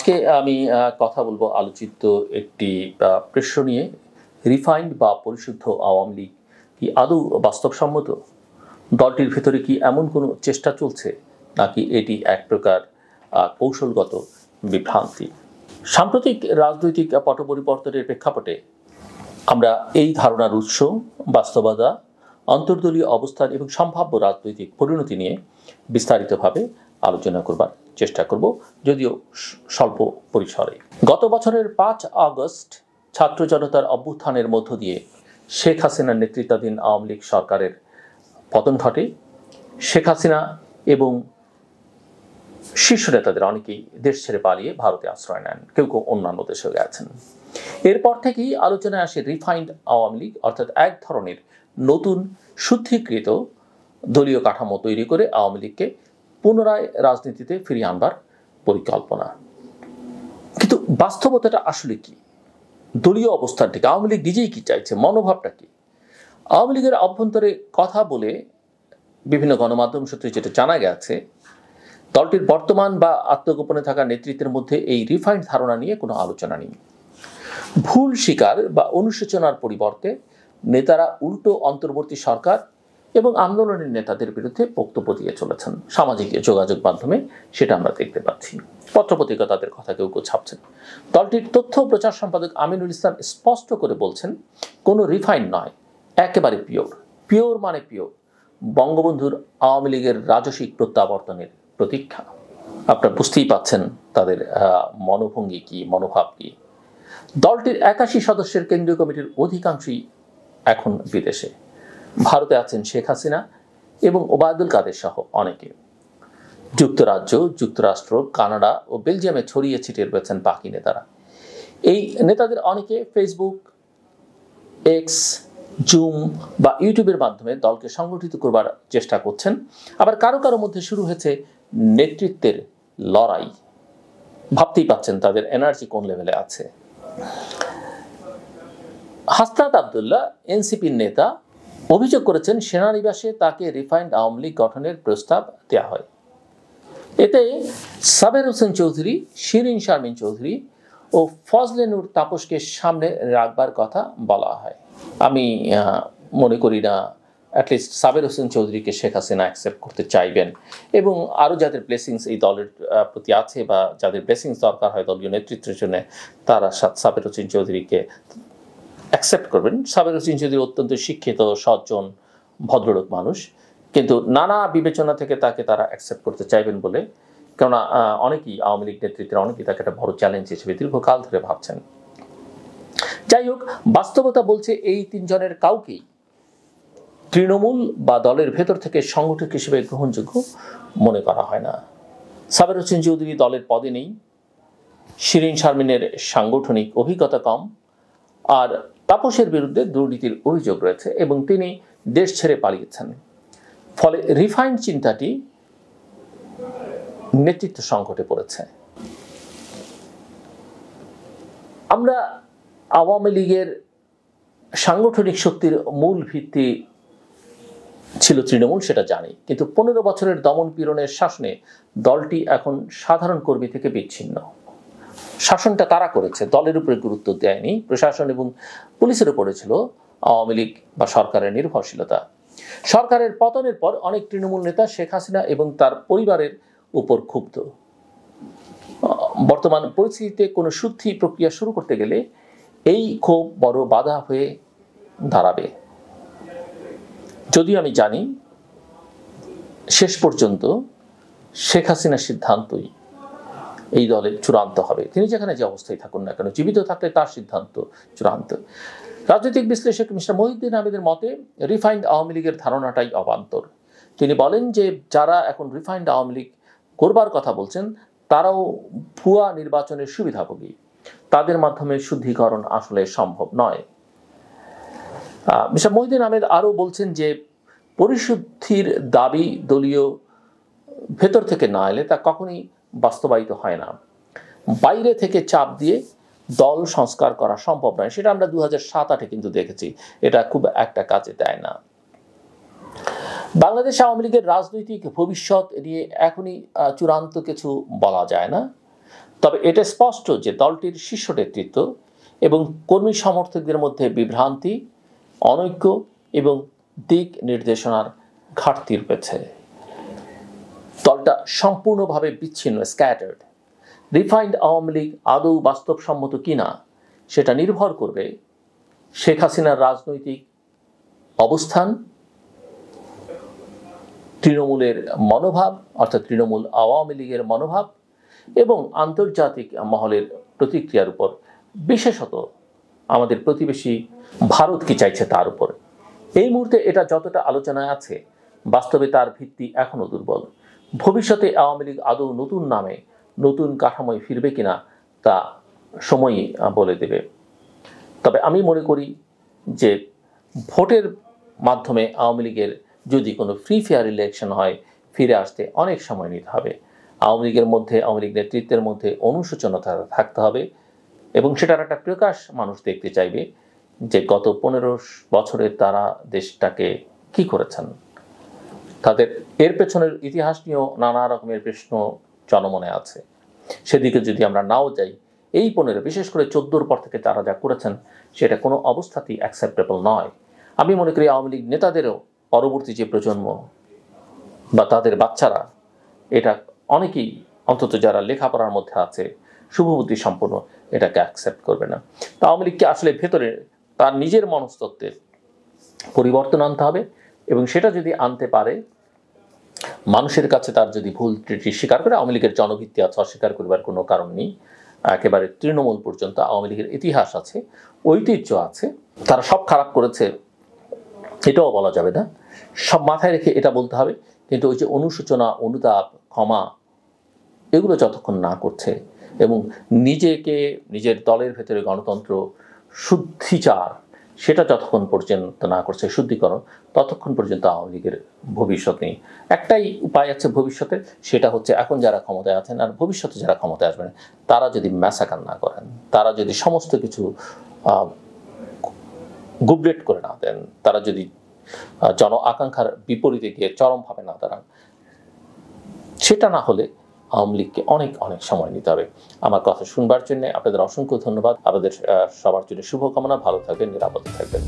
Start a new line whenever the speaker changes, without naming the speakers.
আজকে আমি কথা বলবো আলোচিত একটি প্রশ্ন নিয়ে। রিফাইন্ড বা পরিশুদ্ধ আওয়ামী লীগ কি আদৌ বাস্তবসম্মত? দলটির ভেতরে কি এমন কোনো চেষ্টা চলছে, নাকি এটি এক প্রকার কৌশলগত বিভ্রান্তি? সাম্প্রতিক রাজনৈতিক পট পরিবর্তনের প্রেক্ষাপটে আমরা এই ধারণার উৎস, বাস্তবতা, অন্তর্দলীয় অবস্থান এবং সম্ভাব্য রাজনৈতিক পরিণতি নিয়ে বিস্তারিতভাবে আলোচনা করবার চেষ্টা করব, যদিও স্বল্প পরিসরে। গত বছরের 5 আগস্ট ছাত্র জনতার অভ্যুত্থানের মধ্য দিয়ে শেখ হাসিনার নেতৃত্বাধীন আওয়ামী লীগ সরকারের পতন ঘটে। শেখ হাসিনা এবং শীর্ষ নেতাদের অনেকেই দেশ ছেড়ে পালিয়ে ভারতে আশ্রয় নেন, কেউ কেউ অন্যান্য দেশে গেছেন। এরপর থেকেই আলোচনায় আসে রিফাইন্ড আওয়ামী লীগ, অর্থাৎ এক ধরনের নতুন শুদ্ধিকৃত দলীয় কাঠামো তৈরি করে আওয়ামী লীগকে পুনরায় রাজনীতিতে ফিরিয়ে আনবার পরিকল্পনা। কিন্তু বাস্তবতাটা আসলে কি? দলীয় অবস্থান থেকে আওয়ামী লীগ নিজেই কি চাইছে, মনোভাবটা কি? আওয়ামী লীগের অভ্যন্তরে কথা বলে বিভিন্ন গণমাধ্যম সূত্রে যেটা জানা গেছে, দলটির বর্তমান বা আত্মগোপনে থাকা নেতৃত্বের মধ্যে এই রিফাইন্ড ধারণা নিয়ে কোনো আলোচনা নেই। ভুল স্বীকার বা অনুশোচনার পরিবর্তে নেতারা উল্টো অন্তর্বর্তী সরকার এবং আন্দোলনের নেতাদের বিরুদ্ধে বক্তব্য দিয়ে চলেছেন। সামাজিক যোগাযোগ মাধ্যমে সেটা আমরা দেখতে পাচ্ছি। পত্রপত্রিকা তাদের কথা কেউ কেউ ছাপছেন। দলটির তথ্য প্রচার সম্পাদক আমিনুল ইসলাম স্পষ্ট করে বলছেন, কোনো রিফাইন্ড নয়, একেবারে পিওর। পিওর মানে পিওর বঙ্গবন্ধুর আওয়ামী লীগের রাজসিক প্রত্যাবর্তনের প্রতীক্ষা। আপনারা বুঝতেই পাচ্ছেন তাদের মনোভঙ্গি কি, মনোভাব কি। দলটির 81 সদস্যের কেন্দ্রীয় কমিটির অধিকাংশই এখন বিদেশে। ভারতে আছেন শেখ হাসিনা এবং ওবায়দুল কাদের সহ অনেকে। যুক্তরাজ্য, যুক্তরাষ্ট্র, কানাডা ও বেলজিয়ামে ছড়িয়ে ছিটিয়ে রয়েছেন বাকি নেতারা। এই নেতাদের অনেকে ফেসবুক, এক্স, জুম বা ইউটিউবের মাধ্যমে দলকে সংগঠিত করবার চেষ্টা করছেন। আবার কারো কারো মধ্যে শুরু হয়েছে নেতৃত্বের লড়াই। ভাবতেই পাচ্ছেন তাদের এনার্জি কোন লেভেলে আছে। হাসনাত আবদুল্লাহ, এনসিপির নেতা, অভিযোগ করেছেন সেনানিবাসে তাকে রিফাইন্ড আওয়ামী লীগ গঠনের প্রস্তাব দেওয়া হয়। এতে সাবের হোসেন চৌধুরী, শিরিন শারমিন চৌধুরী ও ফজলে নূর তাপসকে সামনে রাখবার কথা বলা হয়। আমি মনে করি না অ্যাটলিস্ট সাবের হোসেন চৌধুরীকে শেখ হাসিনা অ্যাকসেপ্ট করতে চাইবেন, এবং আরও যাদের ব্লেসিংস এই দলের প্রতি আছে বা যাদের ব্লেসিংস দরকার হয় দলীয় নেতৃত্বের জন্য, তারা সাবের হোসেন চৌধুরীকে অ্যাকসেপ্ট করবেন। সাবের হোসেন চৌধুরী অত্যন্ত শিক্ষিত, সজ্জন, ভদ্রলোক মানুষ, কিন্তু নানা বিবেচনা থেকে তাকে তারা অ্যাকসেপ্ট করতে চাইবেন বলে, কেননা অনেকেই আওয়ামী লীগ নেতৃত্বের অনেকেই তাকে একটা বড় চ্যালেঞ্জ হিসেবে দীর্ঘকাল ধরে ভাবছেন। যাই হোক, বাস্তবতা বলছে এই তিনজনের কাউকেই তৃণমূল বা দলের ভেতর থেকে সংগঠক হিসেবে গ্রহণযোগ্য মনে করা হয় না। সাবের হোসেন চৌধুরী দলের পদে নেই, শিরিন শারমিনের সাংগঠনিক অভিজ্ঞতা কম, আর তাপসের বিরুদ্ধে দুর্নীতির অভিযোগ রয়েছে এবং তিনি দেশ ছেড়ে পালিয়েছেন। ফলে রিফাইন্ড চিন্তাটি নেতৃত্ব সংকটে পড়েছে। আমরা আওয়ামী লীগের সাংগঠনিক শক্তির মূল ভিত্তি ছিল তৃণমূল, সেটা জানি, কিন্তু 15 বছরের দমন পীড়নের শাসনে দলটি এখন সাধারণ কর্মী থেকে বিচ্ছিন্ন। শাসনটা তারা করেছে, দলের উপরে গুরুত্ব দেয়নি। প্রশাসন এবং পুলিশের উপরে ছিল আওয়ামী লীগ বা সরকারের নির্ভরশীলতা। সরকারের পতনের পর অনেক তৃণমূল নেতা শেখ হাসিনা এবং তার পরিবারের উপর ক্ষুব্ধ। বর্তমান পরিস্থিতিতে কোনো শুদ্ধি প্রক্রিয়া শুরু করতে গেলে এই ক্ষোভ বড় বাধা হয়ে দাঁড়াবে। যদিও আমি জানি শেষ পর্যন্ত শেখ হাসিনার সিদ্ধান্তই এই দলের চূড়ান্ত হবে। তিনি যেখানে যে অবস্থায় থাকুন না কেন, জীবিত থাকলে তার সিদ্ধান্ত চূড়ান্ত। রাজনৈতিক বিশ্লেষক মিস্টার মহিউদ্দিন আহমেদের মতে রিফাইন্ড আওয়ামী লীগের ধারণাটাই অবান্তর। তিনি বলেন যে যারা এখন রিফাইন্ড আওয়ামী লীগ করবার কথা বলছেন তারাও ভুয়া নির্বাচনের সুবিধাভোগী, তাদের মাধ্যমে শুদ্ধিকরণ আসলে সম্ভব নয়। মিস্টার মহিউদ্দিন আহমেদ আরও বলছেন যে পরিশুদ্ধির দাবি দলীয় ভেতর থেকে না এলে তা কখনই বাস্তবায়িত হয় না। বাইরে থেকে চাপ দিয়ে দল সংস্কার করা সম্ভব নয়, সেটা আমরা 2007-08 কিন্তু দেখেছি। এটা খুব একটা কাজে দেয় না। বাংলাদেশ আওয়ামী লীগের রাজনৈতিক ভবিষ্যৎ নিয়ে এখনই চূড়ান্ত কিছু বলা যায় না। তবে এটা স্পষ্ট যে দলটির শীর্ষ নেতৃত্ব এবং কর্মী সমর্থকদের মধ্যে বিভ্রান্তি, অনৈক্য এবং দিক নির্দেশনার ঘাটতি রয়েছে। দলটা সম্পূর্ণভাবে বিচ্ছিন্ন, স্ক্যাটার্ড। রিফাইন্ড আওয়ামী লীগ আদৌ বাস্তবসম্মত কিনা সেটা নির্ভর করবে শেখ হাসিনার রাজনৈতিক অবস্থান, তৃণমূলের মনোভাব অর্থাৎ তৃণমূল আওয়ামী লীগের মনোভাব এবং আন্তর্জাতিক মহলের প্রতিক্রিয়ার উপর, বিশেষত আমাদের প্রতিবেশী ভারত কি চাইছে তার উপর। এই মুহূর্তে এটা যতটা আলোচনায় আছে, বাস্তবে তার ভিত্তি এখনও দুর্বল। ভবিষ্যতে আওয়ামী লীগ আদৌ নতুন নামে নতুন কাঠামোয় ফিরবে কিনা তা সময়ই বলে দেবে। তবে আমি মনে করি যে ভোটের মাধ্যমে আওয়ামী লীগের যদি কোনো ফ্রি ফেয়ার ইলেকশন হয়, ফিরে আসতে অনেক সময় নিতে হবে। আওয়ামী লীগের মধ্যে, আওয়ামী লীগ নেতৃত্বের মধ্যে অনুশোচনতা থাকতে হবে এবং সেটার একটা প্রকাশ মানুষ দেখতে চাইবে যে গত 15 বছরে তারা দেশটাকে কি করেছেন। তাদের এর পেছনের ইতিহাস নিয়েও নানা রকমের প্রশ্ন জনমনে আছে। সেদিকে যদি আমরা নাও যাই, এই 15, বিশেষ করে 14-র পর থেকে তারা যা করেছেন সেটা কোনো অবস্থাতেই অ্যাকসেপ্টেবল নয়। আমি মনে করি আওয়ামী লীগ নেতাদেরও পরবর্তী যে প্রজন্ম বা তাদের বাচ্চারা, এটা অনেকেই, অন্তত যারা লেখাপড়ার মধ্যে আছে, শুভবুদ্ধি সম্পন্ন, এটাকে অ্যাকসেপ্ট করবে না। তা আওয়ামী লীগকে আসলে ভেতরে তার নিজের মনস্তত্ত্বের পরিবর্তন আনতে হবে এবং সেটা যদি আনতে পারে, মানুষের কাছে তার যদি ভুল ত্রুটি স্বীকার করে, আওয়ামী লীগের জনভিত্তি আছে, অস্বীকার করবার কোনো কারণ নেই। একেবারে তৃণমূল পর্যন্ত আওয়ামী লীগের ইতিহাস আছে, ঐতিহ্য আছে, তারা সব খারাপ করেছে এটাও বলা যাবে না, সব মাথায় রেখে এটা বলতে হবে। কিন্তু ওই যে অনুশোচনা, অনুতাপ, ক্ষমা, এগুলো যতক্ষণ না করছে এবং নিজেকে, নিজের দলের ভেতরে গণতন্ত্র, শুদ্ধিচার, সেটা যতক্ষণ পর্যন্ত না করছে, শুদ্ধিকরণ, ততক্ষণ পর্যন্ত আওয়ামী লীগের ভবিষ্যৎ নেই। একটাই উপায় আছে ভবিষ্যতে, সেটা হচ্ছে এখন যারা ক্ষমতায় আছেন আর ভবিষ্যতে যারা ক্ষমতায় আসবেন, তারা যদি ম্যাসাকার না করেন, তারা যদি সমস্ত কিছু গুবলেট করে না দেন, তারা যদি জন আকাঙ্ক্ষার বিপরীতে গিয়ে চরমভাবে না দাঁড়ান, সেটা না হলে আওয়ামী লীগকে অনেক অনেক সময় নিতে হবে। আমার কথা শুনবার জন্য আপনাদের অসংখ্য ধন্যবাদ। আপনাদের সবার জন্য শুভকামনা। ভালো থাকবেন, নিরাপদে থাকবেন।